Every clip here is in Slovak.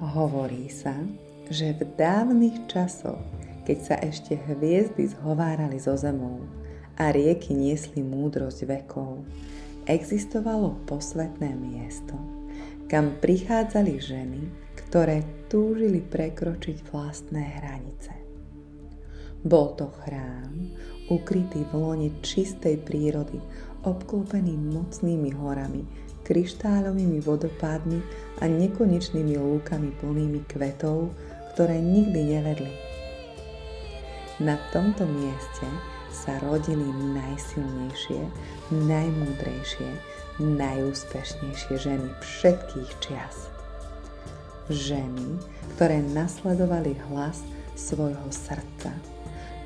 Hovorí sa, že v dávnych časoch, keď sa ešte hviezdy zhovárali so zemou a rieky niesli múdrosť vekov, existovalo posvätné miesto, kam prichádzali ženy, ktoré túžili prekročiť vlastné hranice. Bol to chrám, ukrytý v lone čistej prírody, obklopený mocnými horami, kryštáľovými vodopádmi a nekonečnými lúkami plnými kvetov, ktoré nikdy nevedli. Na tomto mieste sa rodili najsilnejšie, najmúdrejšie, najúspešnejšie ženy všetkých čias. Ženy, ktoré nasledovali hlas svojho srdca,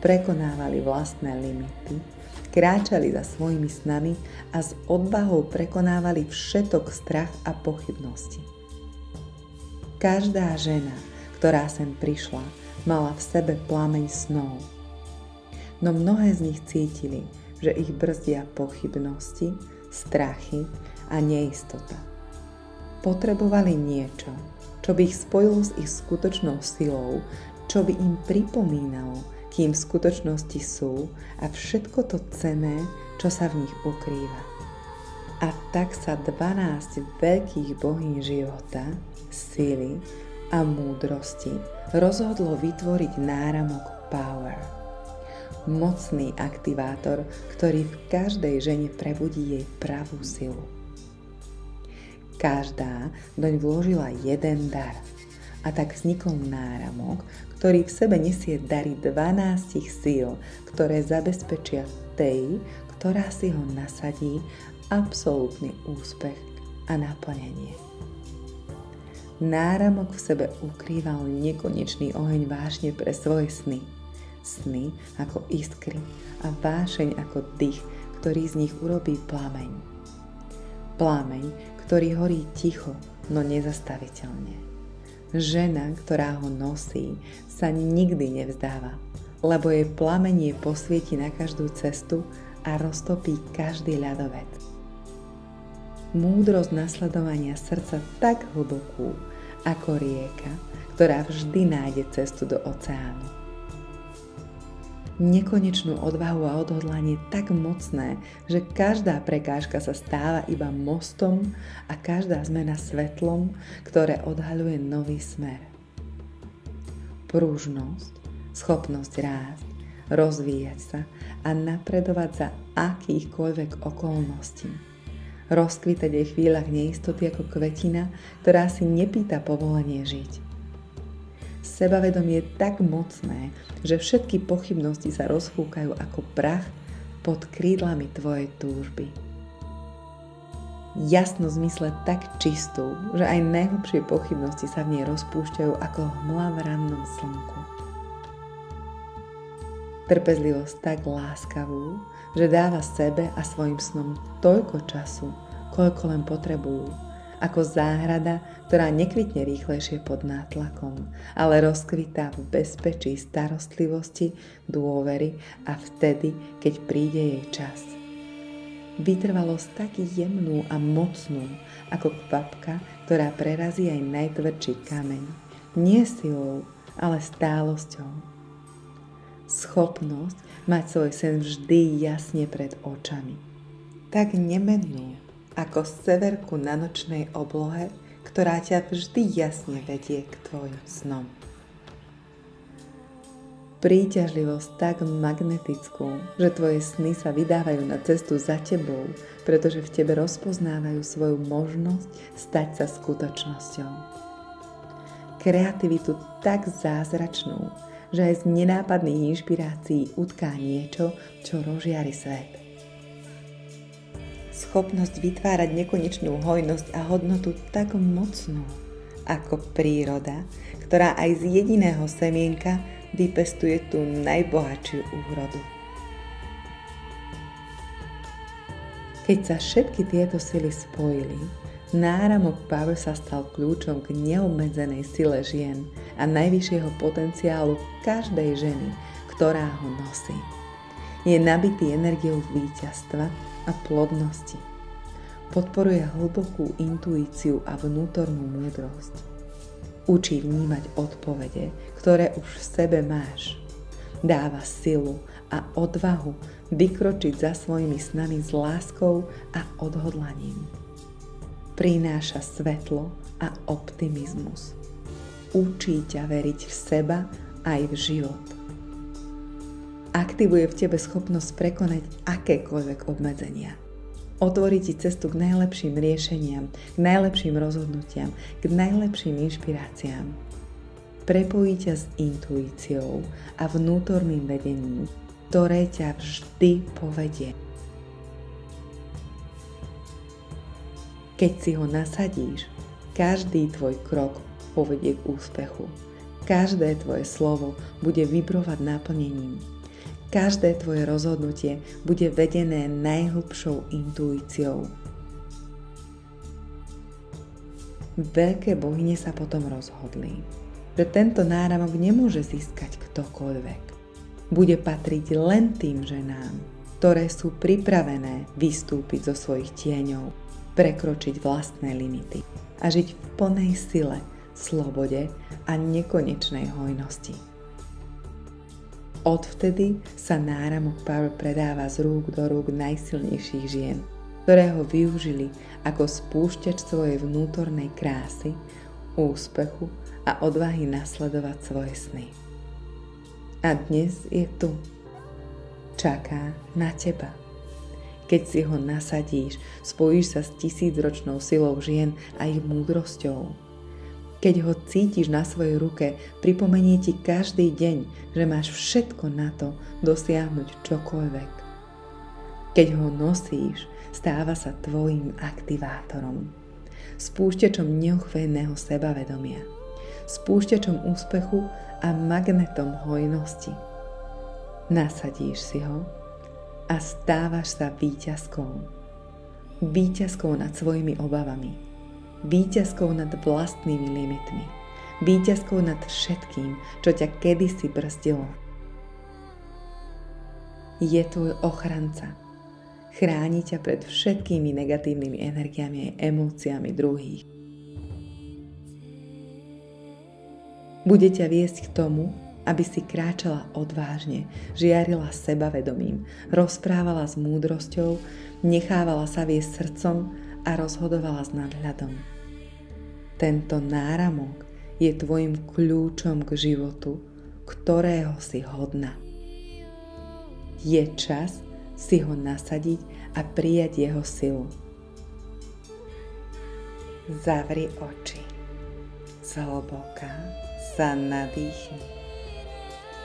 prekonávali vlastné limity, kráčali za svojimi snami a s odvahou prekonávali všetok strach a pochybnosti. Každá žena, ktorá sem prišla, mala v sebe plameň snov. No mnohé z nich cítili, že ich brzdia pochybnosti, strachy a neistota. Potrebovali niečo, čo by ich spojilo s ich skutočnou silou, čo by im pripomínalo, kým v skutočnosti sú a všetko to cenné, čo sa v nich ukrýva. A tak sa 12 veľkých bohyň života, sily a múdrosti rozhodlo vytvoriť náramok Power. Mocný aktivátor, ktorý v každej žene prebudí jej pravú silu. Každá doň vložila jeden dar a tak vznikol náramok, ktorý v sebe nesie dary 12 síl, ktoré zabezpečia tej, ktorá si ho nasadí, absolútny úspech a naplnenie. Náramok v sebe ukrýval nekonečný oheň vášne pre svoje sny. Sny ako iskry a vášeň ako dých, ktorý z nich urobí plameň. Plameň, ktorý horí ticho, no nezastaviteľne. Žena, ktorá ho nosí, sa nikdy nevzdáva, lebo jej plamenie posvieti na každú cestu a roztopí každý ľadovec. Múdrosť nasledovania srdca tak hlbokú, ako rieka, ktorá vždy nájde cestu do oceánu. Nekonečnú odvahu a odhodlanie tak mocné, že každá prekážka sa stáva iba mostom a každá zmena svetlom, ktoré odhaľuje nový smer. Pružnosť, schopnosť rásť, rozvíjať sa a napredovať za akýchkoľvek okolností. Rozkvitať jej v chvíľach neistoty ako kvetina, ktorá si nepýta povolenie žiť. Sebavedomie je tak mocné, že všetky pochybnosti sa rozfúkajú ako prach pod krídlami tvojej túžby. Jasnosť mysle tak čistú, že aj najhlbšie pochybnosti sa v nej rozpúšťajú ako hmla v rannom slnku. Trpezlivosť tak láskavú, že dáva sebe a svojim snom toľko času, koľko len potrebujú, ako záhrada, ktorá nekvitne rýchlejšie pod nátlakom, ale rozkvitá v bezpečí starostlivosti, dôvery a vtedy, keď príde jej čas. Vytrvalosť tak jemnú a mocnú, ako kvapka, ktorá prerazí aj najtvrdší kameň, nie silou, ale stálosťou. Schopnosť mať svoj sen vždy jasne pred očami. Tak nemennú, ako severku na nočnej oblohe, ktorá ťa vždy jasne vedie k tvojim snom. Príťažlivosť tak magnetickú, že tvoje sny sa vydávajú na cestu za tebou, pretože v tebe rozpoznávajú svoju možnosť stať sa skutočnosťou. Kreativitu tak zázračnú, že aj z nenápadných inšpirácií utká niečo, čo rozžiari svet. Schopnosť vytvárať nekonečnú hojnosť a hodnotu tak mocnú, ako príroda, ktorá aj z jediného semienka vypestuje tú najbohatšiu úrodu. Keď sa všetky tieto sily spojili, náramok Power sa stal kľúčom k neobmedzenej sile žien a najvyššieho potenciálu každej ženy, ktorá ho nosí. Je nabitý energiou víťazstva a plodnosti. Podporuje hlbokú intuíciu a vnútornú múdrosť. Učí vnímať odpovede, ktoré už v sebe máš. Dáva silu a odvahu vykročiť za svojimi snami s láskou a odhodlaním. Prináša svetlo a optimizmus. Učí ťa veriť v seba aj v život. Aktivuje v tebe schopnosť prekonať akékoľvek obmedzenia. Otvorí ti cestu k najlepším riešeniam, k najlepším rozhodnutiam, k najlepším inšpiráciám. Prepojí ťa s intuíciou a vnútorným vedením, ktoré ťa vždy povedie. Keď si ho nasadíš, každý tvoj krok povedie k úspechu. Každé tvoje slovo bude vibrovať naplnením. Každé tvoje rozhodnutie bude vedené najhlbšou intuíciou. Veľké bohyne sa potom rozhodli, že tento náramok nemôže získať ktokoľvek. Bude patriť len tým ženám, ktoré sú pripravené vystúpiť zo svojich tieňov, prekročiť vlastné limity a žiť v plnej sile, slobode a nekonečnej hojnosti. Odvtedy sa náramok Power predáva z rúk do rúk najsilnejších žien, ktoré ho využili ako spúšťač svojej vnútornej krásy, úspechu a odvahy nasledovať svoje sny. A dnes je tu. Čaká na teba. Keď si ho nasadíš, spojíš sa s 1000-ročnou silou žien a ich múdrosťou. Keď ho cítiš na svojej ruke, pripomenie ti každý deň, že máš všetko na to dosiahnuť čokoľvek. Keď ho nosíš, stáva sa tvojím aktivátorom, spúšťačom neuchvejného sebavedomia, spúšťačom úspechu a magnetom hojnosti. Nasadíš si ho a stávaš sa víťazkou. Víťazkou nad svojimi obavami. Víťazkou nad vlastnými limitmi. Víťazkou nad všetkým, čo ťa kedysi brzdilo. Je tvoj ochranca. Chráni ťa pred všetkými negatívnymi energiami a emóciami druhých. Bude ťa viesť k tomu, aby si kráčala odvážne, žiarila sebavedomím, rozprávala s múdrosťou, nechávala sa viesť srdcom a rozhodovala s nadhľadom. Tento náramok je tvojim kľúčom k životu, ktorého si hodná. Je čas si ho nasadiť a prijať jeho silu. Zavri oči. Zhlboka sa nadýchni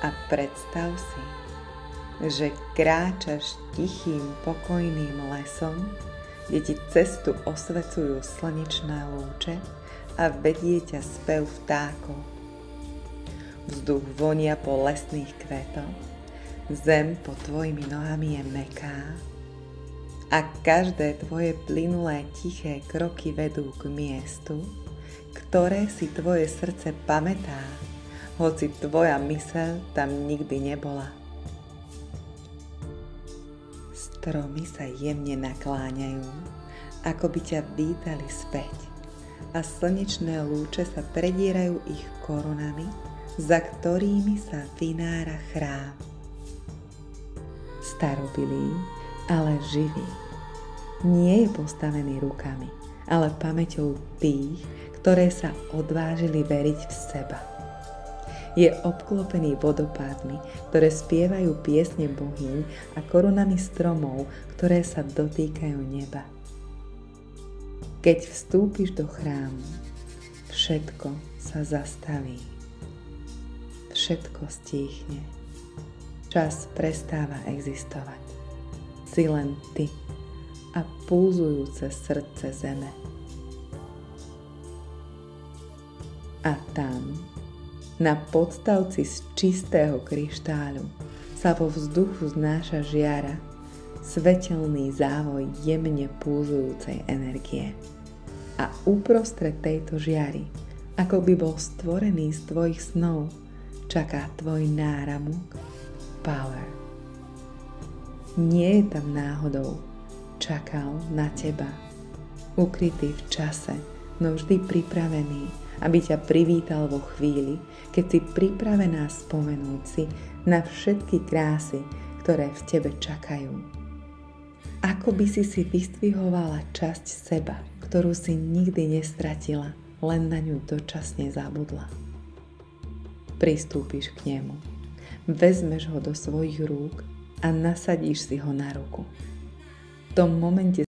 a predstav si, že kráčaš tichým, pokojným lesom, kde ti cestu osvecujú slnečné lúče a vedie ťa spev vtákov. Vzduch vonia po lesných kvetoch, zem pod tvojimi nohami je mäkká a každé tvoje plynulé tiché kroky vedú k miestu, ktoré si tvoje srdce pamätá, hoci tvoja myseľ tam nikdy nebola. Stromy sa jemne nakláňajú, ako by ťa vítali späť a slnečné lúče sa predierajú ich korunami, za ktorými sa vynára chrám. Starobilý, ale živý. Nie je postavený rukami, ale pamäťou tých, ktoré sa odvážili veriť v seba. Je obklopený vodopádmi, ktoré spievajú piesne bohýň a korunami stromov, ktoré sa dotýkajú neba. Keď vstúpiš do chrámu, všetko sa zastaví. Všetko stíchne. Čas prestáva existovať. Si len ty a pulzujúce srdce zeme. A tam, na podstavci z čistého kryštáľu, sa vo vzduchu znáša žiara, svetelný závoj jemne pulzujúcej energie. A uprostred tejto žiary, ako by bol stvorený z tvojich snov, čaká tvoj náramok Power. Nie je tam náhodou, čakal na teba, ukrytý v čase no vždy pripravený, aby ťa privítal vo chvíli, keď si pripravená spomenúť si na všetky krásy, ktoré v tebe čakajú. Ako by si vysvihovala časť seba, ktorú si nikdy nestratila, len na ňu dočasne zabudla. Pristúpiš k nemu, vezmeš ho do svojich rúk a nasadíš si ho na ruku. V tom momente